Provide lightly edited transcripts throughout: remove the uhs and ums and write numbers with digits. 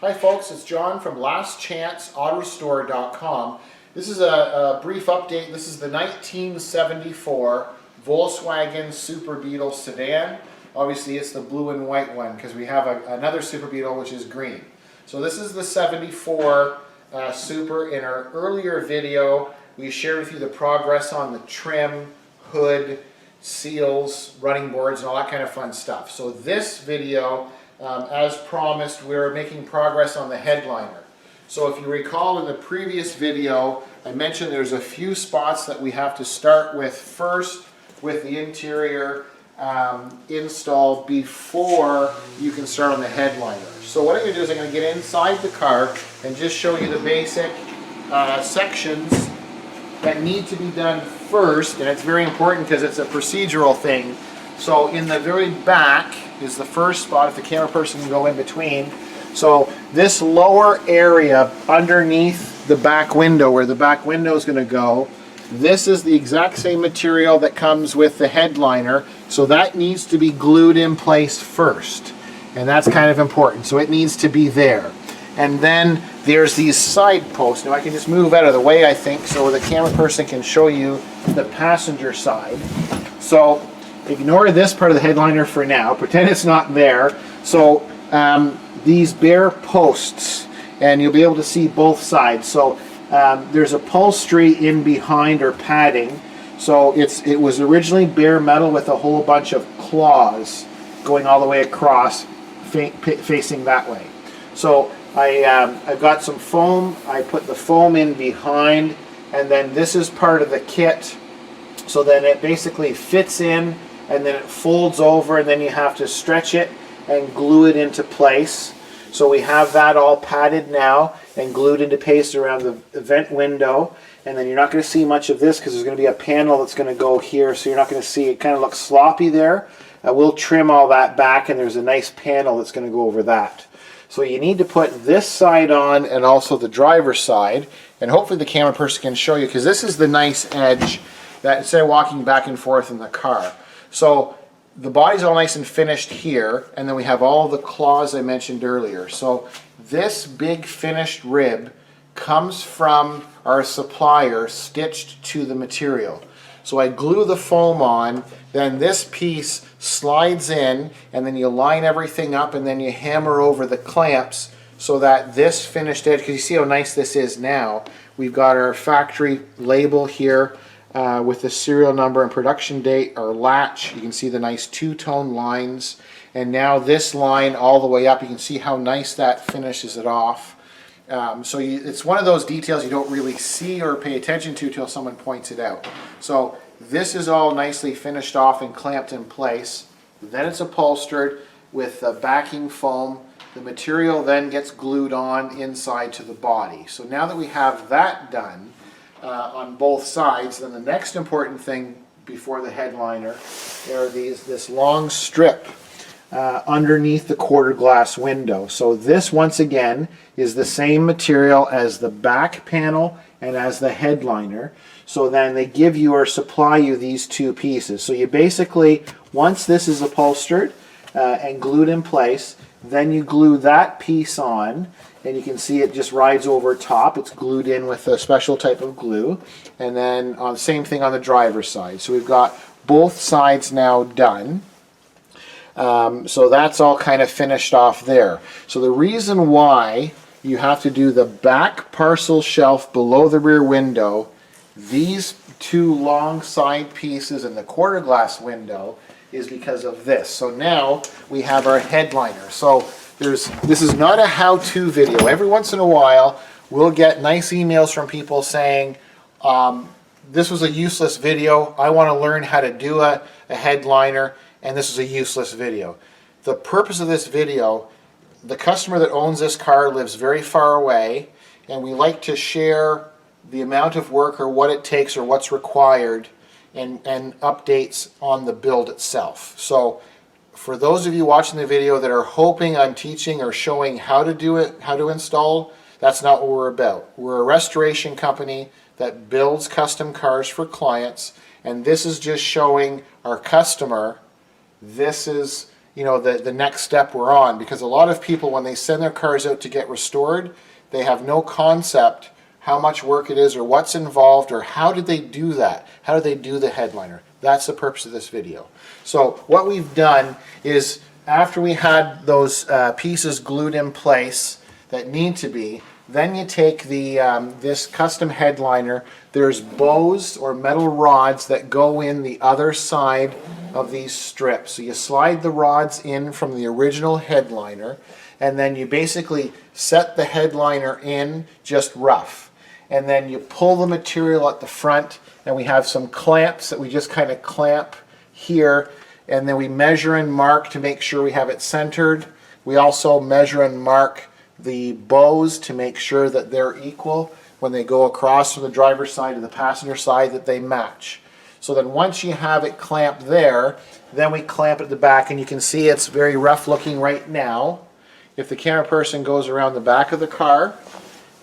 Hi folks, it's John from lastchanceautorestore.com. This is a brief update. This is the 1974 Volkswagen Super Beetle Sedan. Obviously it's the blue and white one because we have another Super Beetle which is green. So this is the 74 Super. In our earlier video we shared with you the progress on the trim, hood, seals, running boards and all that kind of fun stuff. So this video, as promised, we're making progress on the headliner. So if you recall in the previous video, I mentioned there's a few spots that we have to start with first with the interior install before you can start on the headliner. So what I'm going to do is I'm going to get inside the car and just show you the basic sections that need to be done first, and it's very important because it's a procedural thing. So in the very back is the first spot, if the camera person can go in between. So this lower area underneath the back window, where the back window is going to go, this is the exact same material that comes with the headliner, so that needs to be glued in place first, and that's kind of important. So it needs to be there. And then there's these side posts. Now I can just move out of the way, I think, so the camera person can show you the passenger side. So ignore this part of the headliner for now, pretend it's not there. So these bare posts, and you'll be able to see both sides. So there's upholstery in behind, or padding. So it was originally bare metal with a whole bunch of claws going all the way across, facing that way. So I've got some foam. I put the foam in behind, and then this is part of the kit. So then it basically fits in, and then it folds over, and then you have to stretch it and glue it into place. So we have that all padded now and glued into place around the vent window. And then you're not going to see much of this because there's going to be a panel that's going to go here, so you're not going to see it. Kind of looks sloppy there. We'll trim all that back, and there's a nice panel that's going to go over that. So you need to put this side on and also the driver's side, and hopefully the camera person can show you, because this is the nice edge that instead of walking back and forth in the car. So the body's all nice and finished here, and then we have all the claws I mentioned earlier. So this big finished rib comes from our supplier stitched to the material. So I glue the foam on, then this piece slides in, and then you line everything up, and then you hammer over the clamps so that this finished edge, because you see how nice this is now. We've got our factory label here with the serial number and production date, our latch. You can see the nice two-tone lines, and now this line all the way up, you can see how nice that finishes it off. So it's one of those details you don't really see or pay attention to till someone points it out. So this is all nicely finished off and clamped in place. Then it's upholstered with backing foam. The material then gets glued on inside to the body. So now that we have that done on both sides, then the next important thing before the headliner are this long strip underneath the quarter glass window. So this, once again, is the same material as the back panel and as the headliner. So then they give you or supply you these two pieces. So you basically, once this is upholstered and glued in place, then you glue that piece on, and you can see it just rides over top. It's glued in with a special type of glue. And then same thing on the driver's side. So we've got both sides now done. So that's all kind of finished off there. So the reason why you have to do the back parcel shelf below the rear window, these two long side pieces and the quarter glass window, is because of this. So now we have our headliner. So this is not a how-to video. Every once in a while we'll get nice emails from people saying, this was a useless video, I want to learn how to do a headliner, and this is a useless video. The purpose of this video, the customer that owns this car lives very far away, and we like to share the amount of work or what it takes or what's required, and updates on the build itself. So for those of you watching the video that are hoping I'm teaching or showing how to do it, how to install, that's not what we're about. We're a restoration company that builds custom cars for clients, and this is just showing our customer this is the next step we're on, because a lot of people, when they send their cars out to get restored, they have no concept how much work it is or what's involved or how did they do that. How do they do the headliner? That's the purpose of this video. So what we've done is, after we had those pieces glued in place that need to be, then you take the this custom headliner. There's bows or metal rods that go in the other side of these strips. So you slide the rods in from the original headliner, and then you basically set the headliner in just rough. And then you pull the material at the front, and we have some clamps that we just kind of clamp here, and then we measure and mark to make sure we have it centered. We also measure and mark the bows to make sure that they're equal when they go across from the driver's side to the passenger side, that they match. So then once you have it clamped there, then we clamp it at the back, and you can see it's very rough looking right now. If the camera person goes around the back of the car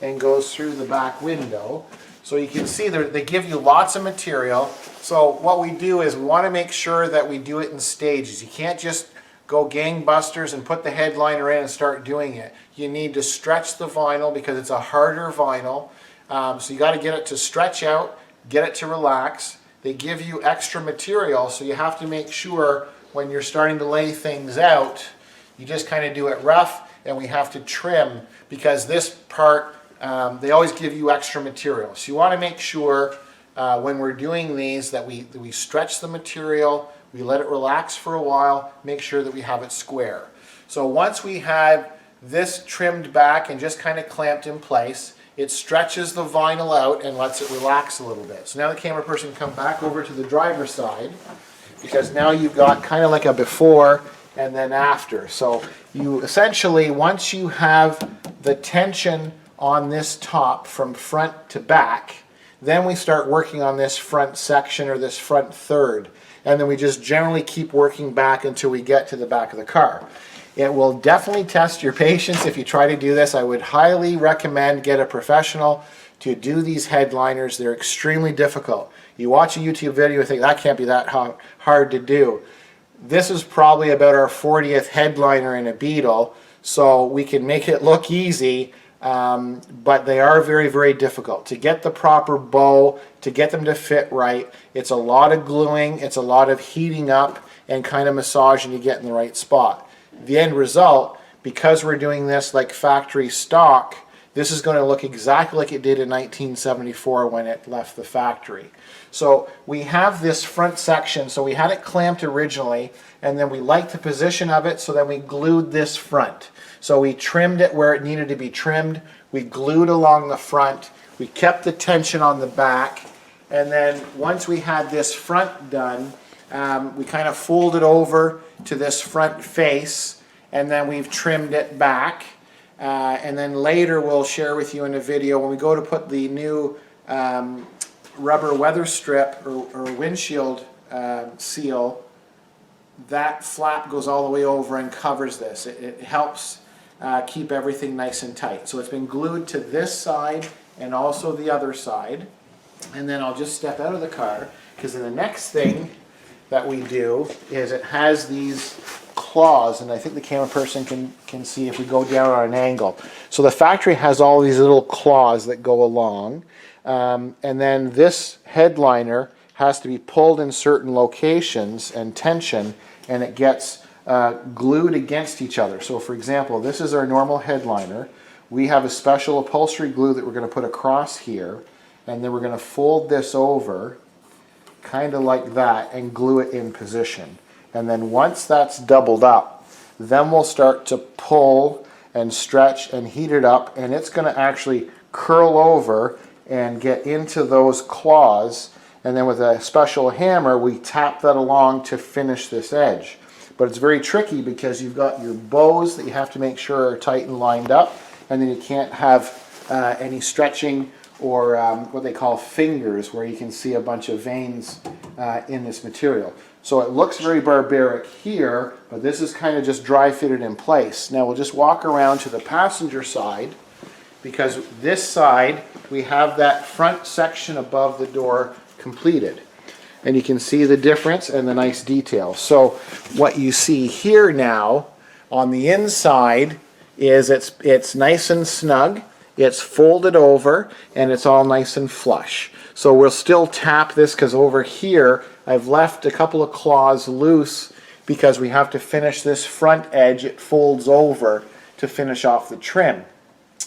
and goes through the back window, so you can see they give you lots of material. So what we do is we want to make sure that we do it in stages. You can't just go gangbusters and put the headliner in and start doing it. You need to stretch the vinyl because it's a harder vinyl. So you got to get it to stretch out, get it to relax. They give you extra material, so you have to make sure when you're starting to lay things out, you just kind of do it rough, and we have to trim because this part, they always give you extra material. So you want to make sure when we're doing these that we stretch the material, we let it relax for a while, make sure that we have it square. So once we have this trimmed back and just kind of clamped in place, it stretches the vinyl out and lets it relax a little bit. So now the camera person can come back over to the driver's side, because now you've got kind of like a before and then after. So you essentially, once you have the tension on this top from front to back, then we start working on this front section or this front third. And then we just generally keep working back until we get to the back of the car. It will definitely test your patience if you try to do this. I would highly recommend get a professional to do these headliners. They're extremely difficult. You watch a YouTube video and think that can't be that hard to do. This is probably about our 40th headliner in a Beetle, so we can make it look easy. But they are very, very difficult. To get the proper bow, to get them to fit right, it's a lot of gluing, it's a lot of heating up and kind of massaging to get in the right spot. The end result, because we're doing this like factory stock, this is going to look exactly like it did in 1974 when it left the factory. So we have this front section, so we had it clamped originally, and then we liked the position of it, so then we glued this front. So we trimmed it where it needed to be trimmed, we glued along the front, we kept the tension on the back, and then once we had this front done, we kind of folded over to this front face, and then we've trimmed it back. And then later we'll share with you in a video when we go to put the new rubber weather strip or windshield seal. That flap goes all the way over and covers this. It helps keep everything nice and tight. So it's been glued to this side and also the other side. And then I'll just step out of the car, because then the next thing that we do is it has these claws, and I think the camera person can see if we go down on an angle. So the factory has all these little claws that go along, and then this headliner has to be pulled in certain locations and tension, and it gets glued against each other. So for example, this is our normal headliner. We have a special upholstery glue that we're going to put across here, and then we're going to fold this over kind of like that and glue it in position. And then once that's doubled up, then we'll start to pull and stretch and heat it up, and it's going to actually curl over and get into those claws, and then with a special hammer we tap that along to finish this edge. But it's very tricky because you've got your bows that you have to make sure are tight and lined up, and then you can't have any stretching or what they call fingers, where you can see a bunch of veins in this material. So it looks very barbaric here, but this is kind of just dry fitted in place. Now we'll just walk around to the passenger side, because this side we have that front section above the door completed. and you can see the difference and the nice detail. So what you see here now on the inside is it's nice and snug, it's folded over, and it's all nice and flush. So we'll still tap this because over here I've left a couple of claws loose because we have to finish this front edge. It folds over to finish off the trim.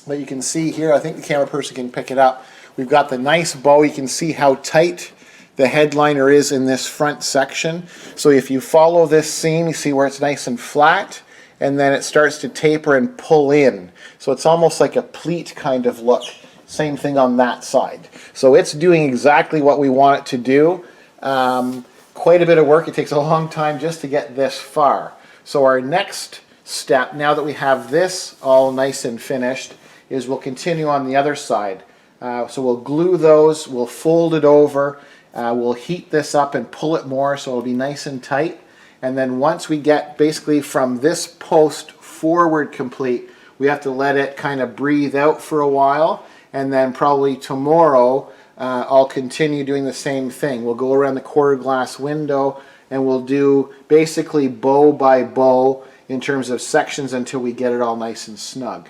But you can see here, I think the camera person can pick it up, we've got the nice bow. You can see how tight the headliner is in this front section. So if you follow this seam, you see where it's nice and flat, and then it starts to taper and pull in. So it's almost like a pleat kind of look. Same thing on that side. So it's doing exactly what we want it to do. Quite a bit of work. It takes a long time just to get this far. So our next step, now that we have this all nice and finished, is we'll continue on the other side. So we'll glue those, we'll fold it over, we'll heat this up and pull it more so it'll be nice and tight. And then once we get basically from this post forward complete, we have to let it kind of breathe out for a while, and then probably tomorrow I'll continue doing the same thing. We'll go around the quarter glass window and we'll do basically bow by bow in terms of sections until we get it all nice and snug.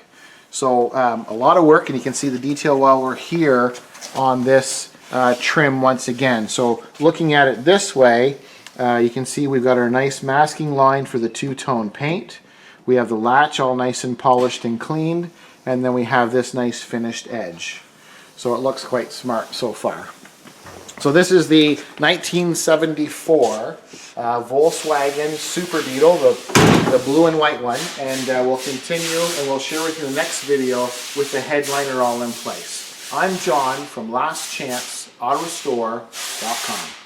So a lot of work, and you can see the detail while we're here on this trim once again. So looking at it this way, you can see we've got our nice masking line for the two-tone paint. We have the latch all nice and polished and cleaned, and then we have this nice finished edge. So it looks quite smart so far. So this is the 1974 Volkswagen Super Beetle, the blue and white one, and we'll continue and we'll share with you the next video with the headliner all in place. I'm John from lastchanceautorestore.com.